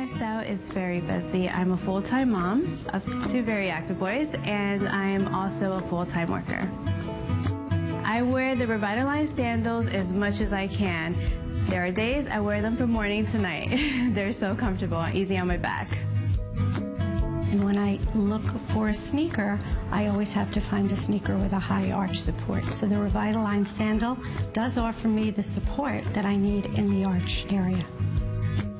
lifestyle is very busy. I'm a full-time mom of two very active boys, and I'm also a full-time worker. I wear the REVITALIGN sandals as much as I can. There are days I wear them from morning to night. They're so comfortable and easy on my back. And when I look for a sneaker, I always have to find a sneaker with a high arch support. So the REVITALIGN sandal does offer me the support that I need in the arch area.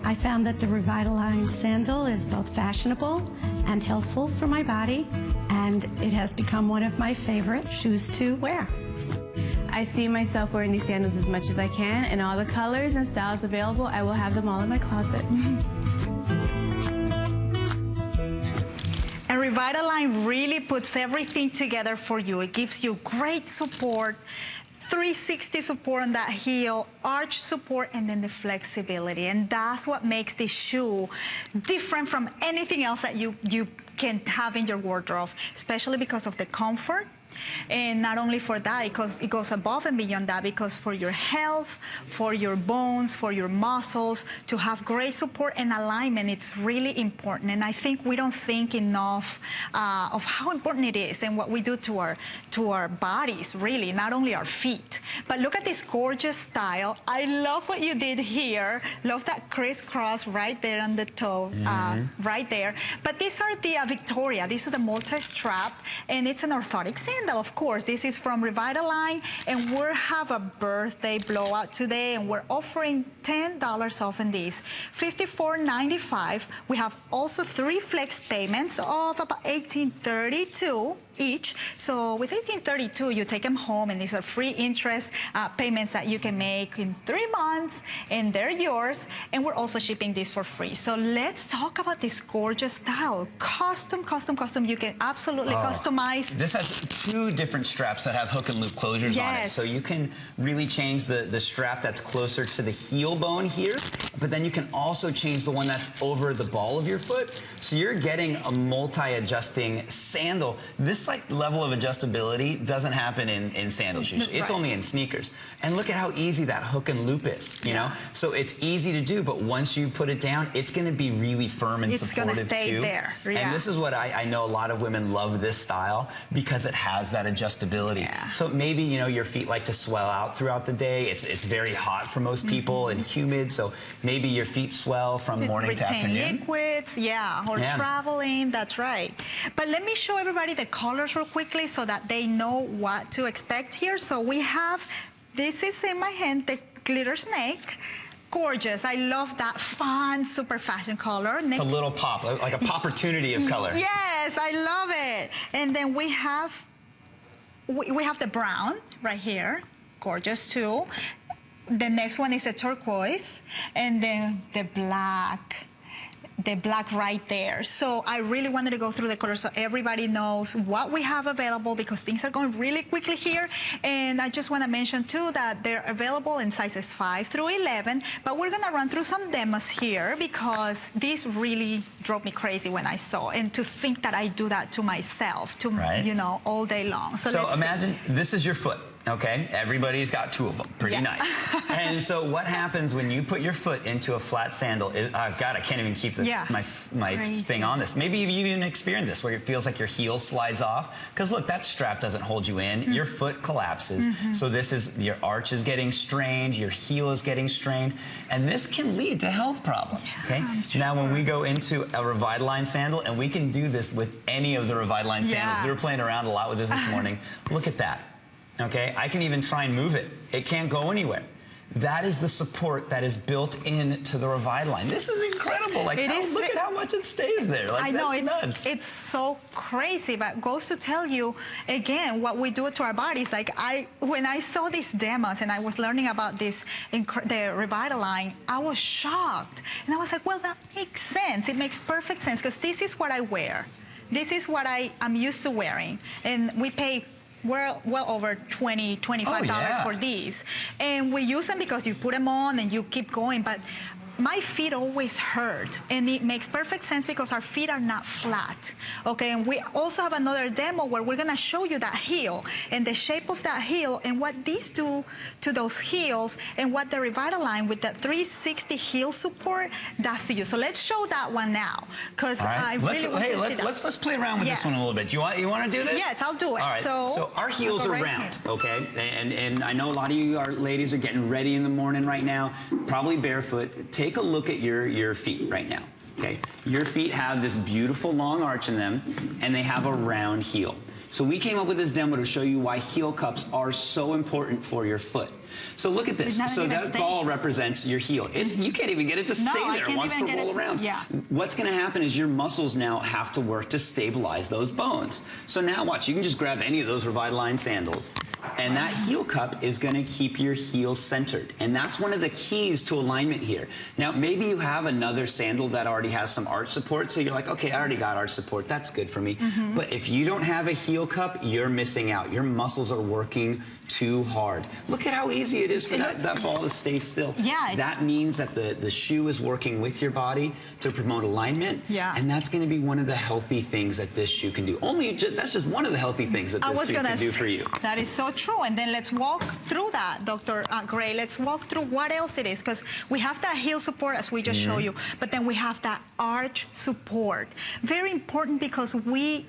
I found that the REVITALIGN sandal is both fashionable and healthful for my body, and it has become one of my favorite shoes to wear. I see myself wearing these sandals as much as I can, and all the colors and styles available, I will have them all in my closet. And REVITALIGN really puts everything together for you. It gives you great support, 360 support on that heel, arch support, and then the flexibility. And that's what makes this shoe different from anything else that you can have in your wardrobe, especially because of the comfort. And not only for that, it goes above and beyond that, because for your health, for your bones, for your muscles, to have great support and alignment, it's really important. And I think we don't think enough of how important it is and what we do to our bodies, really, not only our feet. But look at this gorgeous style. I love what you did here. Love that crisscross right there on the toe, right there. But these are the Victoria. This is a multi-strap, and it's an orthotic sandal. Of course, this is from REVITALIGN, and we have a birthday blowout today, and we're offering $10 off in these, $54.95. We have also 3 flex payments of about $18.32 each. So with $18.32, you take them home, and these are free interest payments that you can make in 3 months, and they're yours. And we're also shipping these for free. So let's talk about this gorgeous style. Custom. You can absolutely customize. This has 2 different straps that have hook and loop closures on it. So you can really change the strap that's closer to the heel bone here, but then you can also change the one that's over the ball of your foot. So you're getting a multi-adjusting sandal. This level of adjustability doesn't happen in sandal shoes. It's only in sneakers. And look at how easy that hook and loop is, you know? So it's easy to do, but once you put it down, it's going to be really firm and supportive too. It's going to stay there. And this is what I know a lot of women love this style, because it has that adjustability. So maybe, you know, your feet like to swell out throughout the day. It's very hot for most people and humid, so maybe your feet swell from morning to afternoon. Liquids, or traveling, that's right. But let me show everybody the colors real quickly so that they know what to expect here. So we have, this is in my hand, the glitter snake. Gorgeous. I love that fun, super fashion color. It's a little pop, like a opportunity of color. Yes, I love it. And then we have the brown right here. Gorgeous too. The next one is a turquoise, and then the black right there. So I really wanted to go through the colors so everybody knows what we have available, because things are going really quickly here. And I just want to mention too that they're available in sizes 5 through 11, but we're going to run through some demos here, because this really drove me crazy when I saw, and to think that I do that to myself, you know, all day long. So imagine this is your foot. Okay, everybody's got 2 of them. Pretty nice. And so what happens when you put your foot into a flat sandal is, God, I can't even keep my thing on this. Maybe you've even experienced this, where it feels like your heel slides off. Because look, that strap doesn't hold you in. Your foot collapses. So this is, your arch is getting strained, your heel is getting strained, and this can lead to health problems. Okay. Now, when we go into a REVITALIGN sandal, and we can do this with any of the REVITALIGN sandals. We were playing around a lot with this morning. Look at that. Okay, I can even try and move it. It can't go anywhere. That is the support that is built into the REVITALIGN. This is incredible. Like, look at how much it stays there. Like, I know, it's so crazy, but it goes to tell you, again, what we do to our bodies. Like, when I saw these demos and I was learning about this, the REVITALIGN, I was shocked. And I was like, well, that makes sense. It makes perfect sense, because this is what I wear. This is what I'm used to wearing. And we pay well over $25 for these. And we use them because you put them on and you keep going. But my feet always hurt, and it makes perfect sense because our feet are not flat, okay? And we also have another demo where we're gonna show you that heel and the shape of that heel and what these do to those heels and what the Revitalign with that 360 heel support does to you. So let's show that one now, because I really want to see that. Let's play around with this one a little bit. You want to do this? Yes, I'll do it. All right. So our heels are round, okay? And I know a lot of you ladies are getting ready in the morning right now, probably barefoot. Take a look at your feet right now, okay? Your feet have this beautiful long arch in them, and they have a round heel. So we came up with this demo to show you why heel cups are so important for your foot. So look at this. So that ball represents your heel. You can't even get it to stay there. It wants to roll around. Yeah. What's going to happen is your muscles now have to work to stabilize those bones. So now watch. You can just grab any of those Revitalign sandals, and that heel cup is going to keep your heel centered. And that's one of the keys to alignment here. Now, maybe you have another sandal that already has some arch support, so you're like, okay, I already got arch support. That's good for me. But if you don't have a heel cup, you're missing out. Your muscles are working too hard. Look at how easy it is for that ball to stay still. Yeah. That means that the shoe is working with your body to promote alignment. Yeah. And that's going to be one of the healthy things that this shoe can do. That's just one of the healthy things that this shoe can do for you. That is so true. And then let's walk through that, Dr. Gray. Let's walk through what else it is, because we have that heel support as we just showed you, but then we have that arch support. Very important, because we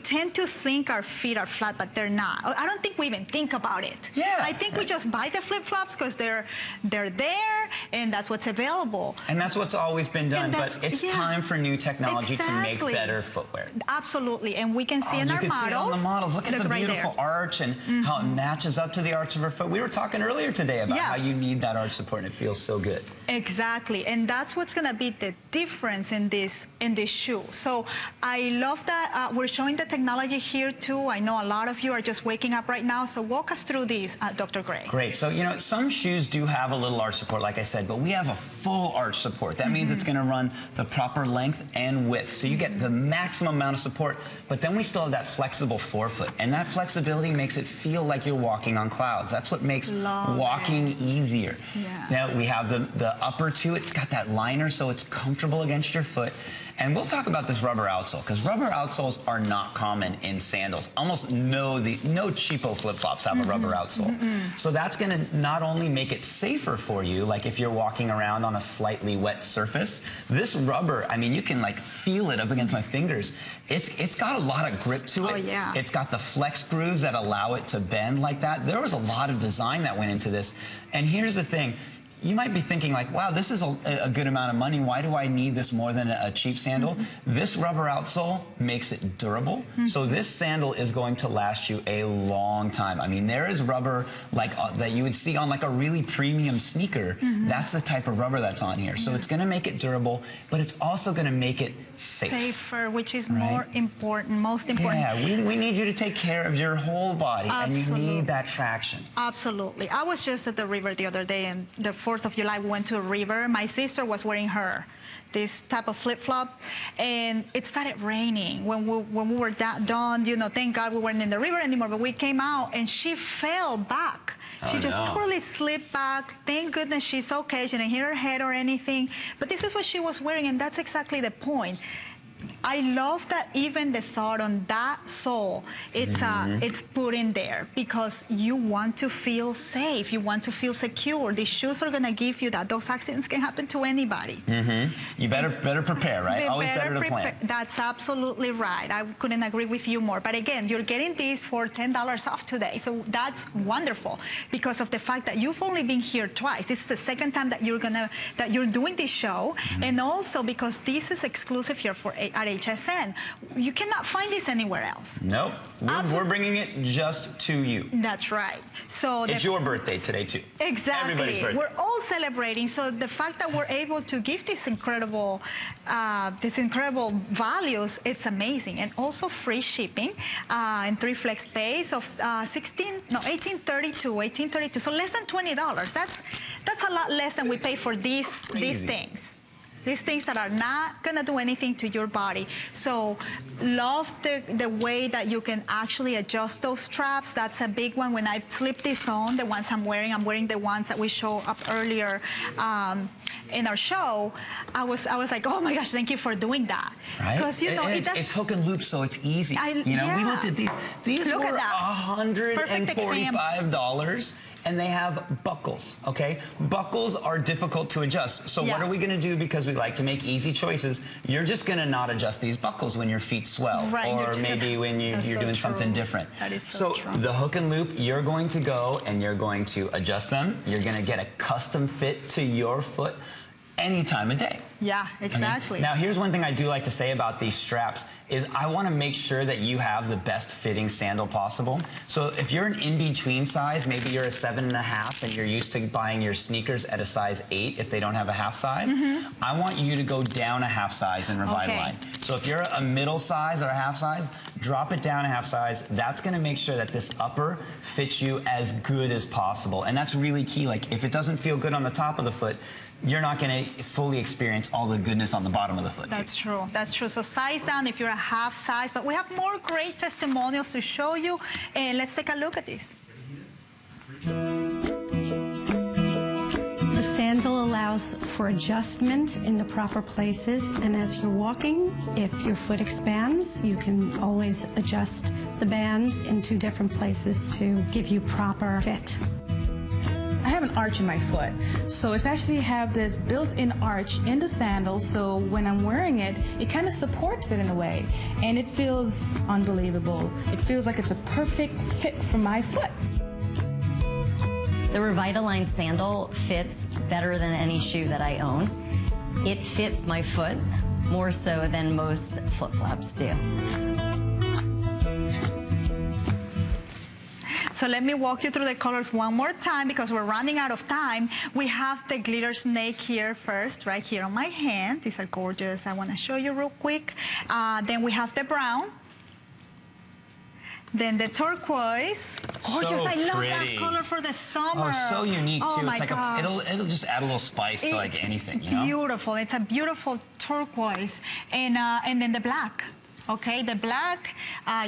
tend to think our feet are flat, but they're not. I don't think we even think about it. Yeah. I think we just buy the flip-flops because they're there, and that's what's available. And that's what's always been done, but it's time for new technology to make better footwear. Absolutely, and we can see in our models. You can see it on the models. Look at the beautiful arch and how it matches up to the arch of our foot. We were talking earlier today about how you need that arch support, and it feels so good. Exactly, and that's what's going to be the difference in this shoe. So I love that we're showing the technology here too. I know a lot of you are just waking up right now, so walk us through these, Dr. Gray. Great. So, you know, some shoes do have a little arch support, like I said, but we have a full arch support. That means it's going to run the proper length and width, so you get the maximum amount of support, but then we still have that flexible forefoot, and that flexibility makes it feel like you're walking on clouds. That's what makes walking easier. Yeah. Now, we have the upper two. It's got that liner, so it's comfortable against your foot. And we'll talk about this rubber outsole, because rubber outsoles are not common in sandals. Almost no cheapo flip-flops have a rubber outsole. So that's going to not only make it safer for you, like if you're walking around on a slightly wet surface. This rubber, I mean, you can like feel it up against my fingers. It's got a lot of grip to it. Oh, yeah. It's got the flex grooves that allow it to bend like that. There was a lot of design that went into this. And here's the thing. You might be thinking like, wow, this is a good amount of money. Why do I need this more than a cheap sandal? This rubber outsole makes it durable. So this sandal is going to last you a long time. I mean, there is rubber like that you would see on like a really premium sneaker. That's the type of rubber that's on here. So it's going to make it durable, but it's also going to make it safer, which is more important, most important. Yeah, we need you to take care of your whole body, and you need that traction. Absolutely. I was just at the river the other day, and the 4th of July, we went to a river. My sister was wearing this type of flip-flop, and it started raining when we were done. You know, thank God we weren't in the river anymore, but we came out, and she fell back. She just totally slipped back. Thank goodness she's okay. She didn't hit her head or anything. But this is what she was wearing, and that's exactly the point. I love that even the thought on that sole, it's put in there because you want to feel safe. You want to feel secure. These shoes are going to give you that. Those accidents can happen to anybody. You better prepare, right? Always better to plan. That's absolutely right. I couldn't agree with you more. But again, you're getting these for $10 off today. So that's wonderful because of the fact that you've only been here twice. This is the second time that you're doing this show, and also because this is exclusive here at HSN. You cannot find this anywhere else. Nope. We're bringing it just to you. That's right. So it's your birthday today too. Exactly. Everybody's birthday. We're all celebrating. So the fact that we're able to give these incredible values, it's amazing. And also free shipping and 3 flex pays of $18.32. So less than $20. That's a lot less than we pay for these things. These things that are not gonna do anything to your body. So love the way that you can actually adjust those straps. That's a big one. When I slip this on, the ones I'm wearing the ones that we showed up earlier in our show. I was like, oh my gosh, thank you for doing that. Right? Because you know it's hook and loop, so it's easy. We looked at these. These were $145. And they have buckles, okay? Buckles are difficult to adjust. So what are we gonna do, because we like to make easy choices? You're just gonna not adjust these buckles when your feet swell, or maybe when you're doing something different. That is so true. The hook and loop, you're going to go and you're going to adjust them. You're gonna get a custom fit to your foot any time of day. Yeah, exactly. Okay? Now, here's one thing I do like to say about these straps is I want to make sure that you have the best fitting sandal possible. So if you're an in-between size, maybe you're a 7.5 and you're used to buying your sneakers at a size 8 if they don't have a half size, I want you to go down a half size in Revitalign. So if you're a middle size or a half size, drop it down a half size. That's going to make sure that this upper fits you as good as possible. And that's really key. Like, if it doesn't feel good on the top of the foot, you're not going to fully experience all the goodness on the bottom of the foot. That's true. That's true. So size down if you're a half size. But we have more great testimonials to show you. And let's take a look at this. The sandal allows for adjustment in the proper places, and as you're walking, if your foot expands, you can always adjust the bands in 2 different places to give you proper fit. I have an arch in my foot, so it's actually have this built-in arch in the sandal, so when I'm wearing it, it kind of supports it in a way, and it feels unbelievable. It feels like it's a perfect fit for my foot. The Revitalign sandal fits better than any shoe that I own. It fits my foot more so than most flip-flops do. So let me walk you through the colors one more time because we're running out of time. We have the glitter snake here first, right here on my hand. These are gorgeous. I want to show you real quick. Then we have the brown. Then the turquoise. Gorgeous. I love that color for the summer. Oh, so unique, too. Oh, my it's like gosh. it'll just add a little spice to like anything, you know? Beautiful. It's a beautiful turquoise. And then the black. Okay, the black,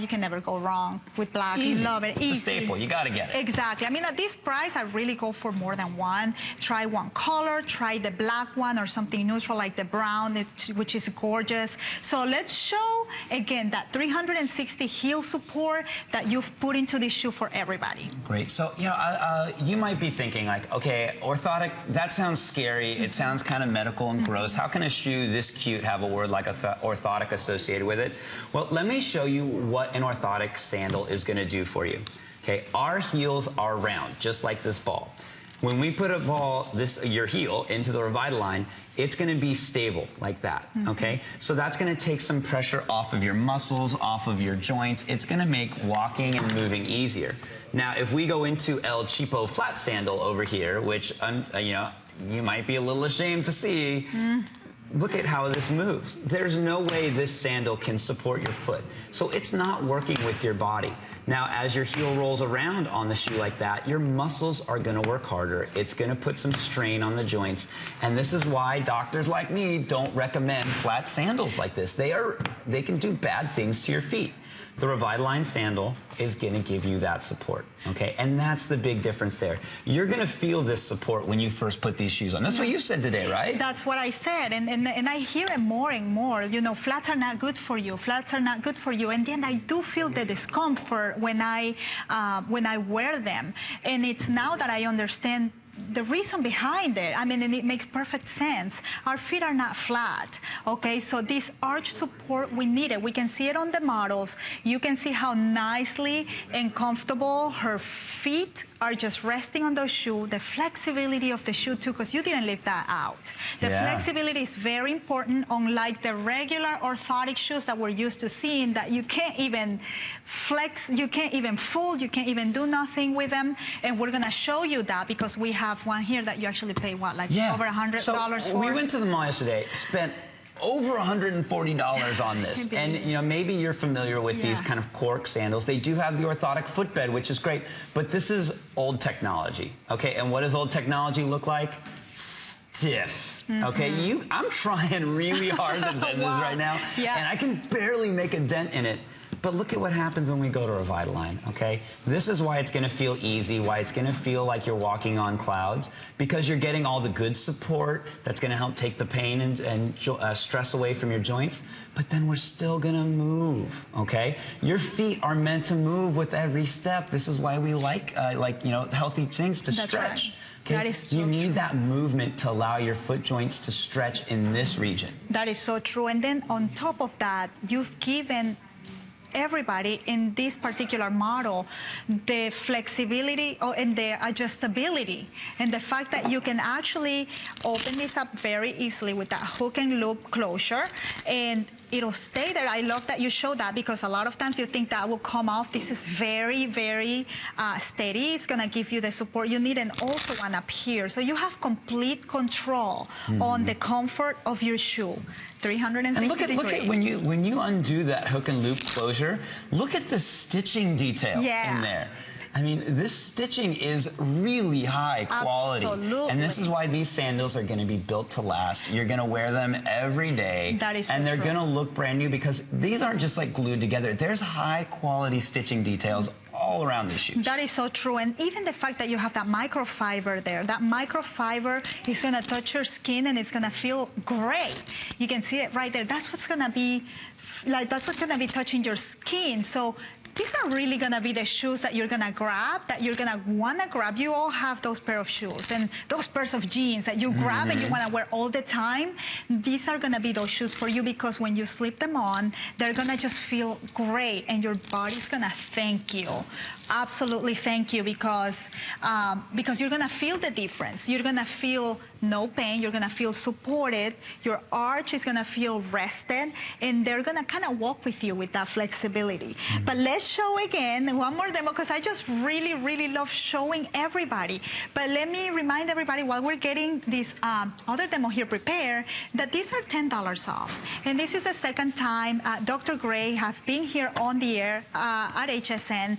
you can never go wrong with black. Easy. Love it. Easy. It's a staple. You got to get it. Exactly. I mean, at this price, I really go for more than one. Try one color. Try the black one or something neutral like the brown, which is gorgeous. So let's show, again, that 360 heel support that you've put into this shoe for everybody. Great. So, you know, you might be thinking, like, okay, orthotic, that sounds scary. It sounds kind of medical and gross. How can a shoe this cute have a word like orthotic associated with it? Well, let me show you what an orthotic sandal is going to do for you. Okay, our heels are round, just like this ball. When we put a ball, your heel, into the Revitalign, it's going to be stable like that, okay? So that's going to take some pressure off of your muscles, off of your joints. It's going to make walking and moving easier. Now, if we go into El Cheapo flat sandal over here, which, you know, you might be a little ashamed to see, look at how this moves. There's no way this sandal can support your foot. So it's not working with your body. Now, as your heel rolls around on the shoe like that, your muscles are going to work harder. It's going to put some strain on the joints. And this is why doctors like me don't recommend flat sandals like this. They can do bad things to your feet. The Revitalign sandal is going to give you that support, okay? And that's the big difference there. You're going to feel this support when you first put these shoes on. That's what you said today, right? That's what I said, and I hear it more and more. You know, flats are not good for you. Flats are not good for you. And then I do feel the discomfort when I wear them. And it's now that I understand the reason behind it. I mean, and it makes perfect sense. Our feet are not flat, okay? So this arch support, we need it. We can see it on the models. You can see how nicely and comfortable her feet are just resting on those shoes. The flexibility of the shoe, too, because you didn't leave that out. The flexibility is very important, unlike the regular orthotic shoes that we're used to seeing, that you can't even flex, you can't even fold, you can't even do nothing with them. And we're going to show you that because we have one here that you actually pay, what, like over $100 for? We went to the mall yesterday, spent over $140 on this. And, you know, maybe you're familiar with these kind of cork sandals. They do have the orthotic footbed, which is great. But this is old technology, okay? And what does old technology look like? stiff. Okay, I'm trying really hard to bend this right now, and I can barely make a dent in it. But look at what happens when we go to Revitalign, okay? This is why it's going to feel easy, why it's going to feel like you're walking on clouds, because you're getting all the good support that's going to help take the pain and stress away from your joints. But then we're still going to move, okay? Your feet are meant to move with every step. This is why we like healthy things to stretch. Right. Okay? That is so you need true. that movement to allow your foot joints to stretch in this region. That is so true. And then on top of that, you've given everybody in this particular model the flexibility and the adjustability, and the fact that you can actually open this up very easily with that hook and loop closure, and it'll stay there. I love that you show that, because a lot of times you think that will come off. This is very, very steady. It's going to give you the support you need, and also one up here. So you have complete control on the comfort of your shoe. 360 and look at when you undo that hook and loop closure, look at the stitching detail in there. I mean, this stitching is really high quality. Absolutely. And this is why these sandals are going to be built to last. You're going to wear them every day. That is so and they're true. going to look brand new, because these aren't just like glued together. There's high quality stitching details all around these shoes. That is so true. And even the fact that you have that microfiber there, that microfiber is going to touch your skin and it's going to feel great. You can see it right there. That's what's going to be touching your skin. So these are really going to be the shoes that you're going to grab, that you're going to want to grab. You all have those pair of shoes and those pairs of jeans that you grab and you want to wear all the time. These are going to be those shoes for you, because when you slip them on, they're going to just feel great, and your body's going to thank you. Absolutely thank you, because you're going to feel the difference. You're going to feel no pain. You're going to feel supported. Your arch is going to feel rested, and they're going to kind of walk with you with that flexibility. But let's show again one more demo, because I just really, really love showing everybody. But let me remind everybody, while we're getting this other demo here prepared, that these are $10 off. And this is the second time Dr. Gray have been here on the air at HSN.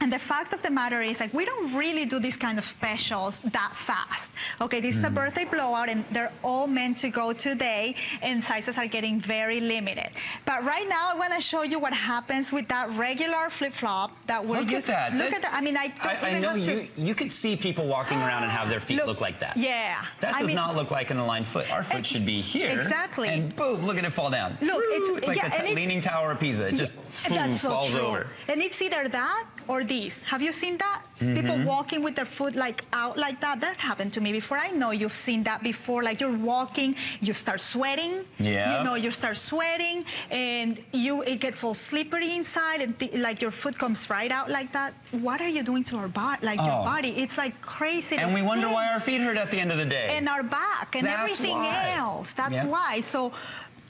And the fact of the matter is, like, we don't really do these kind of specials that fast. Okay, this is a birthday blowout, and they're all meant to go today, and sizes are getting very limited. But right now, I want to show you what happens with that regular flip-flop that we're using. Look at that. Look at that. I mean, I know you could see people walking around and have their feet look like that. Yeah. That does not look like an aligned foot. Our foot should be here. Exactly. And boom, look at it fall down. Look, it's like the Leaning Tower of Pisa. It just falls over. And it's either that or these. Have you seen that? People walking with their foot like out like that. That happened to me before. I know you've seen that before. Like, you're walking, you start sweating. Yeah. You know, you start sweating, and it gets all slippery inside, and like your foot comes right out like that. What are you doing to our body? Like your body, it's like crazy. And we wonder why our feet hurt at the end of the day. And our back and everything else. That's why. So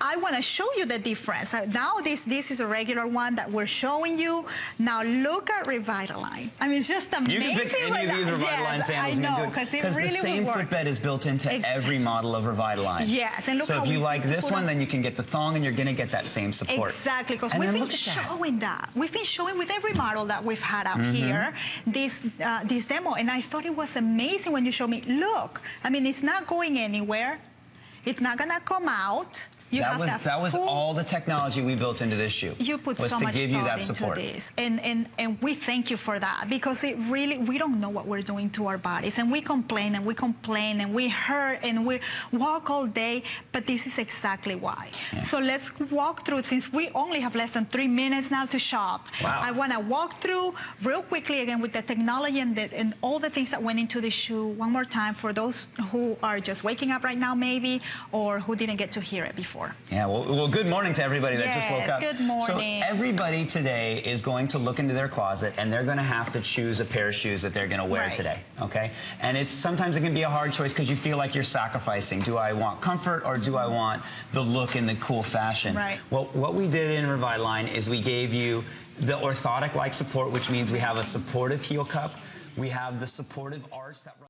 I want to show you the difference. Now this is a regular one that we're showing you. Now look at Revitalign. I mean, it's just amazing. You can pick any of these Revitalign sandals. I know, because it really the same footbed is built into every model of Revitalign. Yes, and look so if you like this one, then you can get the thong, and you're going to get that same support. Exactly, because we've been showing that. We've been showing with every model that we've had out here this demo, and I thought it was amazing when you showed me. Look, I mean, it's not going anywhere. It's not going to come out. That was all the technology we built into this shoe. You put so much thought into this, and we thank you for that, because it really, we don't know what we're doing to our bodies, and we complain and we complain and we hurt and we walk all day, but this is exactly why. So let's walk through, since we only have less than 3 minutes now to shop. Wow. I want to walk through real quickly again with the technology and all the things that went into the shoe one more time for those who are just waking up right now maybe, or who didn't get to hear it before. Yeah, well, good morning to everybody that just woke up. Good morning. So everybody today is going to look into their closet, and they're going to have to choose a pair of shoes that they're going to wear today, okay? And sometimes it can be a hard choice, because you feel like you're sacrificing. Do I want comfort, or do I want the look and the cool fashion? Right. Well, what we did in Revitalign is we gave you the orthotic-like support, which means we have a supportive heel cup. We have the supportive arch that